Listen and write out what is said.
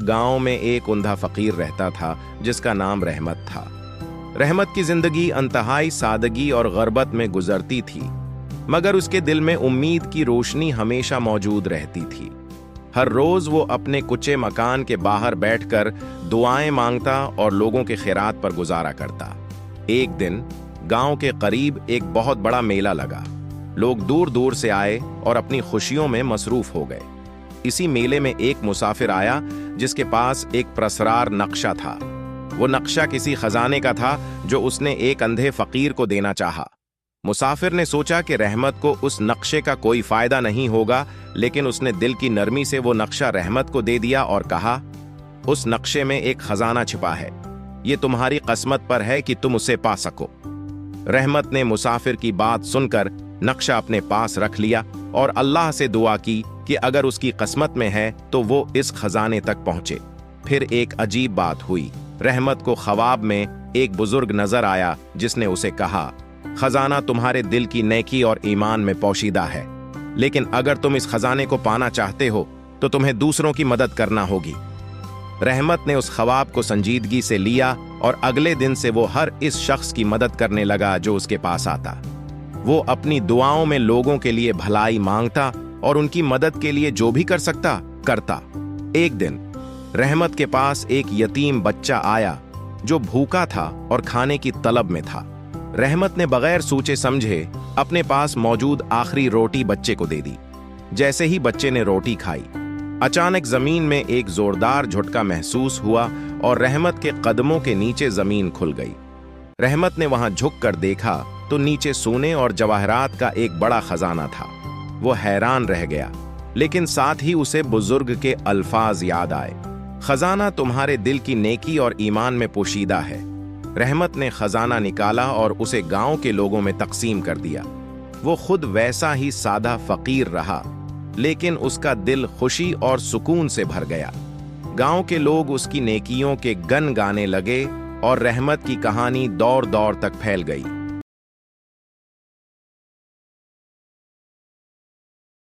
गांव में एक अंधा फकीर रहता था जिसका नाम रहमत था। रहमत की जिंदगी इंतहाई सादगी और गुर्बत में गुजरती थी, मगर उसके दिल में उम्मीद की रोशनी हमेशा मौजूद रहती थी। हर रोज वो अपने कुचे मकान के बाहर बैठकर दुआएं मांगता और लोगों के खैरात पर गुजारा करता। एक दिन गांव के करीब एक बहुत बड़ा मेला लगा। लोग दूर दूर से आए और अपनी खुशियों में मसरूफ हो गए। इसी मेले में एक मुसाफिर आया जिसके पास एक प्रसरार नक्शा था। वो नक्शा किसी खजाने का था जो उसने एक अंधे फकीर को देना चाहा। मुसाफिर ने सोचा कि रहमत को उस नक्शे का कोई फायदा नहीं होगा, लेकिन उसने दिल की नरमी से वो नक्शा रहमत को दे दिया और कहा, उस नक्शे में एक खजाना छिपा है, ये तुम्हारी किस्मत पर है कि तुम उसे पा सको। रहमत ने मुसाफिर की बात सुनकर नक्शा अपने पास रख लिया और अल्लाह से दुआ की कि अगर उसकी किस्मत में है तो वो इस खजाने तक पहुंचे। फिर एक अजीब बात हुई। रहमत को ख्वाब में एक बुजुर्ग नजर आया जिसने उसे कहा, खजाना तुम्हारे दिल की नेकी और ईमान में पोशीदा है, लेकिन अगर तुम इस खजाने को पाना चाहते हो तो तुम्हें दूसरों की मदद करना होगी। रहमत ने उस ख्वाब को संजीदगी से लिया और अगले दिन से वो हर इस शख्स की मदद करने लगा जो उसके पास आता। वो अपनी दुआओं में लोगों के लिए भलाई मांगता और उनकी मदद के लिए जो भी कर सकता करता। एक दिन रहमत के पास एक यतीम बच्चा आया जो भूखा था और खाने की तलब में था। रहमत ने बगैर सोचे समझे अपने पास मौजूद आखिरी रोटी बच्चे को दे दी। जैसे ही बच्चे ने रोटी खाई, अचानक जमीन में एक जोरदार झटका महसूस हुआ और रहमत के कदमों के नीचे जमीन खुल गई। रहमत ने वहां झुककर देखा तो नीचे सोने और जवाहरात का एक बड़ा खजाना था। वो हैरान रह गया, लेकिन साथ ही उसे बुजुर्ग के अल्फाज याद आए, खजाना तुम्हारे दिल की नेकी और ईमान में पोशीदा है। रहमत ने खजाना निकाला और उसे गांव के लोगों में तकसीम कर दिया। वो खुद वैसा ही सादा फकीर रहा, लेकिन उसका दिल खुशी और सुकून से भर गया। गांव के लोग उसकी नेकियों के गन गाने लगे और रहमत की कहानी दौर दौर तक फैल गई।